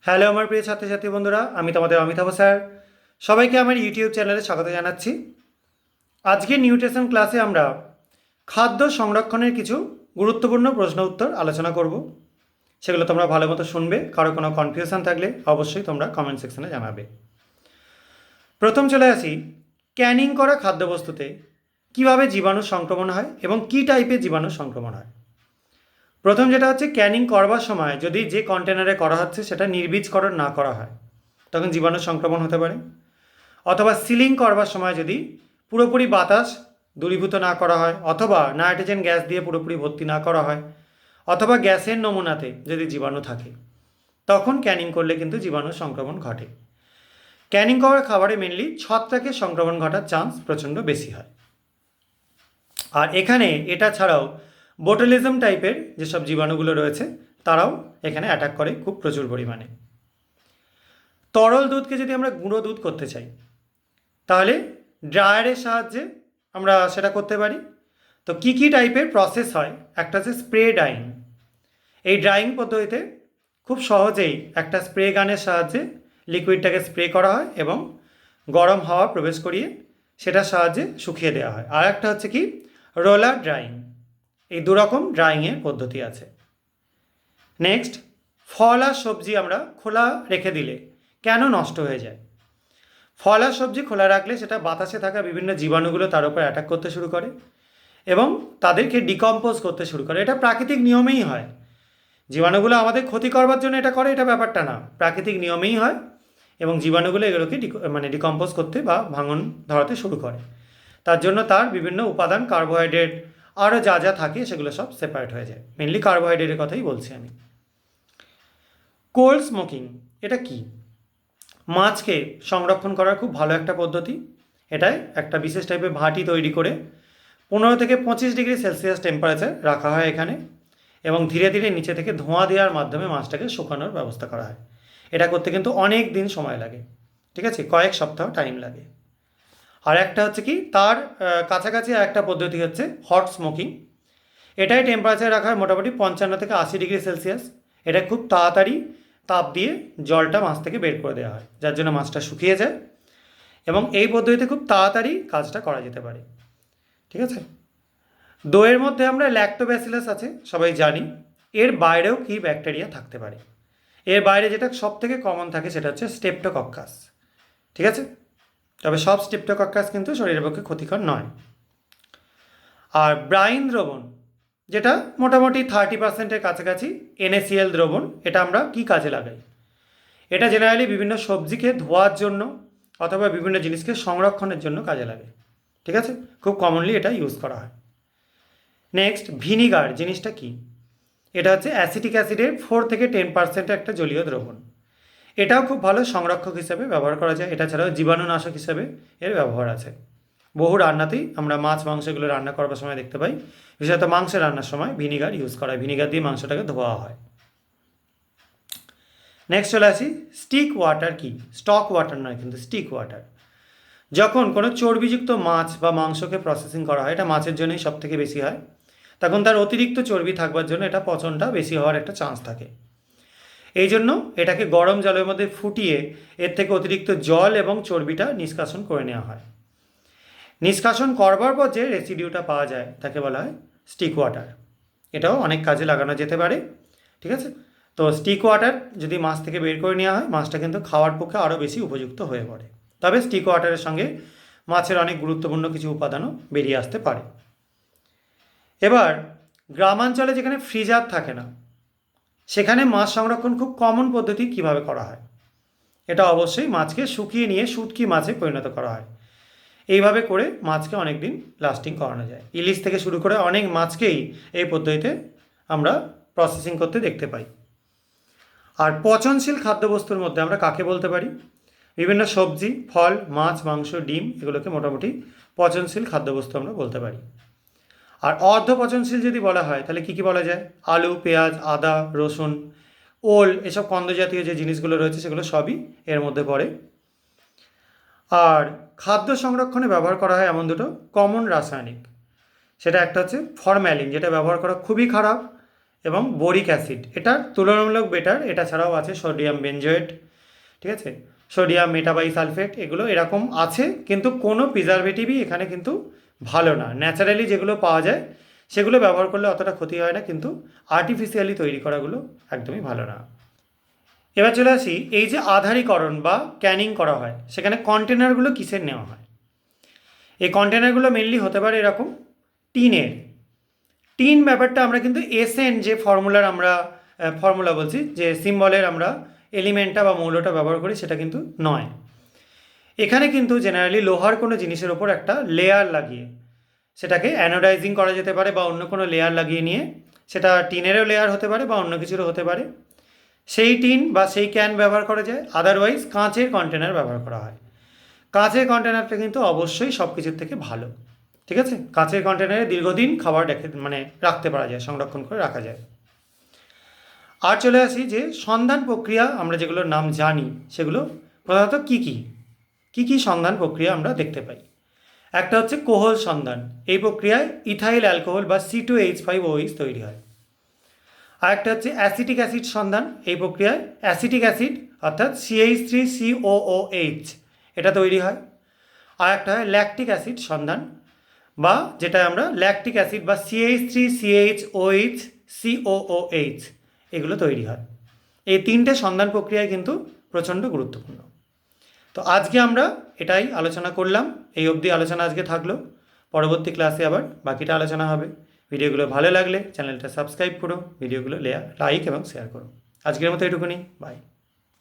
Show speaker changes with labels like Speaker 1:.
Speaker 1: Hello আমার প্রিয় ছাত্রছাত্রী বন্ধুরা, আমি তোমাদের অমিতাভ স্যার। সবাইকে আমার ইউটিউব চ্যানেলে স্বাগত জানাচ্ছি। আজকে নিউট্রিশন ক্লাসে আমরা খাদ্য সংরক্ষণের কিছু গুরুত্বপূর্ণ প্রশ্ন উত্তর আলোচনা করব। সেগুলো তোমরা ভালো মতো শুনবে। কারো কোনো কনফিউশন থাকলে অবশ্যই তোমরা কমেন্ট সেকশনে জানাবে। প্রথম চলে আসি, ক্যানিং করা খাদ্যবস্তুতে কিভাবে জীবাণু সংক্রমণ হয় এবং কী টাইপের জীবাণু সংক্রমণ হয়। প্রথম যেটা হচ্ছে, ক্যানিং করবার সময় যদি যে কন্টেনারে করা হচ্ছে সেটা নির্বীজকরণ না করা হয়, তখন জীবাণু সংক্রমণ হতে পারে। অথবা সিলিং করবার সময় যদি পুরোপুরি বাতাস দূরীভূত না করা হয়, অথবা নাইট্রোজেন গ্যাস দিয়ে পুরোপুরি ভর্তি না করা হয়, অথবা গ্যাসের নমুনাতে যদি জীবাণু থাকে, তখন ক্যানিং করলে কিন্তু জীবাণু সংক্রমণ ঘটে। ক্যানিং করা খাবারে মেনলি ছত্রাকের সংক্রমণ ঘটার চান্স প্রচণ্ড বেশি হয়। আর এখানে এটা ছাড়াও বোটুলিজম টাইপের যেসব জীবাণুগুলো রয়েছে তারাও এখানে অ্যাটাক করে খুব প্রচুর পরিমাণে। তরল দুধকে যদি আমরা গুঁড়ো দুধ করতে চাই, তাহলে ড্রায়ারের সাহায্যে আমরা সেটা করতে পারি। তো কী কী টাইপের প্রসেস হয়, একটা হচ্ছে স্প্রে ডাইং। এই ড্রাইং পদ্ধতিতে খুব সহজেই একটা স্প্রে গানের সাহায্যে লিকুইডটাকে স্প্রে করা হয় এবং গরম হাওয়া প্রবেশ করিয়ে সেটার সাহায্যে শুকিয়ে দেওয়া হয়। আর একটা হচ্ছে কি রোলার ড্রাইং। এই দুরকম ড্রাইংয়ের পদ্ধতি আছে। নেক্সট, ফল আর সবজি আমরা খোলা রেখে দিলে কেন নষ্ট হয়ে যায়। ফল আর সবজি খোলা রাখলে সেটা বাতাসে থাকা বিভিন্ন জীবাণুগুলো তার উপর অ্যাটাক করতে শুরু করে এবং তাদেরকে ডিকম্পোজ করতে শুরু করে। এটা প্রাকৃতিক নিয়মেই হয়। জীবাণুগুলো আমাদের ক্ষতি করবার জন্য এটা করে, এটা ব্যাপারটা না, প্রাকৃতিক নিয়মেই হয়। এবং জীবাণুগুলো এগুলোকে ডিকম্পোজ করতে বা ভাঙন ধরাতে শুরু করে। তার জন্য তার বিভিন্ন উপাদান, কার্বোহাইড্রেট আরও যা যা থাকে সেগুলো সব সেপারেট হয়ে যায়। মেনলি কার্বোহাইড্রেটের কথাই বলছি আমি। কোল্ড স্মোকিং এটা কি? মাছকে সংরক্ষণ করার খুব ভালো একটা পদ্ধতি। এটায় একটা বিশেষ টাইপের ভাঁটি তৈরি করে 15 থেকে 25 ডিগ্রি সেলসিয়াস টেম্পারেচার রাখা হয় এখানে, এবং ধীরে ধীরে নিচে থেকে ধোঁয়া দেওয়ার মাধ্যমে মাছটাকে শুকানোর ব্যবস্থা করা হয়। এটা করতে কিন্তু অনেক দিন সময় লাগে, ঠিক আছে, কয়েক সপ্তাহ টাইম লাগে। আর একটা হচ্ছে কি তার কাছাকাছি একটা পদ্ধতি হচ্ছে হট স্মোকিং। এটাই টেম্পারেচার রাখা হয় মোটামুটি 55 থেকে 80 ডিগ্রি সেলসিয়াস। এটা খুব তাড়াতাড়ি তাপ দিয়ে জলটা মাছ থেকে বের করে দেওয়া হয়, যার জন্য মাছটা শুকিয়ে যায় এবং এই পদ্ধতিতে খুব তাড়াতাড়ি কাজটা করা যেতে পারে, ঠিক আছে। দইয়ের মধ্যে আমরা ল্যাক্টোব্যাসিলাস আছে সবাই জানি। এর বাইরেও কি ব্যাকটেরিয়া থাকতে পারে। এর বাইরে যেটা সব থেকে কমন থাকে সেটা হচ্ছে স্টেপ্টোকক্কাস, ঠিক আছে। তবে সব স্টেপ্টোকক্কাস কিন্তু শরীরের পক্ষে ক্ষতিকর নয়। আর ব্রাইন দ্রবণ, যেটা মোটামুটি 30%-এর কাছাকাছি NaCl দ্রবণ, এটা আমরা কি কাজে লাগাই? এটা জেনারেলি বিভিন্ন সবজিকে ধোয়ার জন্য অথবা বিভিন্ন জিনিসকে সংরক্ষণের জন্য কাজে লাগে, ঠিক আছে। খুব কমনলি এটা ইউজ করা হয়। নেক্সট, ভিনিগার জিনিসটা কি? এটা হচ্ছে অ্যাসিটিক অ্যাসিডের 4 থেকে 10% একটা জলীয় দ্রবণ। এটাও খুব ভালো সংরক্ষক হিসেবে ব্যবহার করা যায়। এটা ছাড়াও জীবাণুনাশক হিসেবে এর ব্যবহার আছে। বহু রান্নাতেই আমরা মাছ মাংসগুলো রান্না করবার সময় দেখতে পাই, বিশেষত মাংসের রান্নার সময় ভিনিগার ইউজ করা হয়। ভিনিগার দিয়ে মাংসটাকে ধোয়া হয়। নেক্সট চলে আসি, স্টিক ওয়াটার কি? স্টক ওয়াটার নয় কিন্তু, স্টিক ওয়াটার। যখন কোনো চর্বিযুক্ত মাছ বা মাংসকে প্রসেসিং করা হয়, এটা মাছের জন্যই সব থেকে বেশি হয়, তখন তার অতিরিক্ত চর্বি থাকবার জন্য এটা পচনটা বেশি হওয়ার একটা চান্স থাকে। এই জন্য এটাকে গরম জলের মধ্যে ফুটিয়ে এর থেকে অতিরিক্ত জল এবং চর্বিটা নিষ্কাশন করে নেওয়া হয়। নিষ্কাশন করবার পর যে রেসিডিউটা পাওয়া যায় তাকে বলা হয় স্টিক ওয়াটার। এটাও অনেক কাজে লাগানো যেতে পারে, ঠিক আছে। তো স্টিক ওয়াটার যদি মাছ থেকে বের করে নেওয়া হয়, মাছটা কিন্তু খাওয়ার পক্ষে আরও বেশি উপযুক্ত হয়ে পড়ে। তবে স্টিক ওয়াটারের সঙ্গে মাছের অনেক গুরুত্বপূর্ণ কিছু উপাদানও বেরিয়ে আসতে পারে। এবার গ্রামাঞ্চলে যেখানে ফ্রিজার থাকে না, সেখানে মাছ সংরক্ষণ খুব কমন পদ্ধতি কিভাবে করা হয়? এটা অবশ্যই মাছকে শুকিয়ে নিয়ে শুটকি মাছে পরিণত করা হয়। এইভাবে করে মাছকে অনেক দিন লাস্টিং করানো যায়। ইলিশ থেকে শুরু করে অনেক মাছকেই এই পদ্ধতিতে আমরা প্রসেসিং করতে দেখতে পাই। আর পচনশীল খাদ্যবস্তুর মধ্যে আমরা কাকে বলতে পারি? বিভিন্ন সবজি, ফল, মাছ, মাংস, ডিম, এগুলোকে মোটামুটি পচনশীল খাদ্যবস্তু আমরা বলতে পারি। আর অর্ধ পচনশীল যদি বলা হয় তাহলে কী কী বলা যায়? আলু, পেঁয়াজ, আদা, রসুন, ওল, এসব কন্দ জাতীয় যে জিনিসগুলো রয়েছে সেগুলো সবই এর মধ্যে পড়ে। আর খাদ্য সংরক্ষণে ব্যবহার করা হয় এমন দুটো কমন রাসায়নিক। সেটা একটা হচ্ছে ফরম্যালিন, যেটা ব্যবহার করা খুবই খারাপ এবং বোরিক অ্যাসিড, এটা তুলনামূলক বেটার। এটা ছাড়াও আছে সোডিয়াম বেনজোয়েট, ঠিক আছে, সোডিয়াম মেটাবাইসালফেট, এগুলো এরকম আছে, কিন্তু কোনো প্রিজারভেটিভই এখানে কিন্তু ভালো না। ন্যাচারালি যেগুলো পাওয়া যায় সেগুলো ব্যবহার করলে অতটা ক্ষতি হয় না, কিন্তু আর্টিফিশিয়ালি তৈরি করাগুলো একদমই ভালো না। এবার চলে আসি, এই যে আধারীকরণ বা ক্যানিং করা হয়, সেখানে কন্টেনারগুলো কিসের নেওয়া হয়? এই কন্টেনারগুলো মেনলি হতে পারে এরকম টিনের। টিন ব্যাপারটা আমরা কিন্তু এসএন যে ফর্মুলা বলছি, যে সিম্বলের আমরা এলিমেন্টটা বা মৌলটা ব্যবহার করি, সেটা কিন্তু নয়। এখানে কিন্তু জেনারেলি লোহার কোনো জিনিসের ওপর একটা লেয়ার লাগিয়ে সেটাকে অ্যানোডাইজিং করা যেতে পারে, বা অন্য কোনো লেয়ার লাগিয়ে নিয়ে, সেটা টিনেরও লেয়ার হতে পারে বা অন্য কিছুরও হতে পারে, সেই টিন বা সেই ক্যান ব্যবহার করা যায়। আদারওয়াইজ কাঁচের কন্টেনার ব্যবহার করা হয়। কাঁচের কন্টেনারটা কিন্তু অবশ্যই সব কিছুর থেকে ভালো, ঠিক আছে। কাঁচের কন্টেনারে দীর্ঘদিন খাবার রাখতে পারা যায়, সংরক্ষণ করে রাখা যায়। আর চলে আসি যে সন্ধান প্রক্রিয়া, আমরা যেগুলোর নাম জানি সেগুলো প্রধানত কী কী সন্ধান প্রক্রিয়া আমরা দেখতে পাই। একটা হচ্ছে কোহল সন্ধান। এই প্রক্রিয়ায় ইথাইল অ্যালকোহল বা C2H5OH তৈরি হয়। আর একটা হচ্ছে অ্যাসিটিক অ্যাসিড সন্ধান। এই প্রক্রিয়ায় অ্যাসিটিক অ্যাসিড অর্থাৎ CH3COOH এটা তৈরি হয়। আর একটা হয় ল্যাকটিক অ্যাসিড সন্ধান, বা যেটা আমরা ল্যাকটিক অ্যাসিড বা CH3CHOH COOH এগুলো তৈরি হয়। এই তিনটে সন্ধান প্রক্রিয়ায় কিন্তু প্রচণ্ড গুরুত্বপূর্ণ। তো আজকে আমরা এটাই আলোচনা করলাম, এই অবধি আলোচনা আজকে থাকলো। পরবর্তী ক্লাসে আবার বাকিটা আলোচনা হবে। ভিডিওগুলো ভালো লাগলে চ্যানেলটা সাবস্ক্রাইব করো, ভিডিওগুলো লাইক এবং শেয়ার করো। আজকের মতো এটুকুনি, বাই।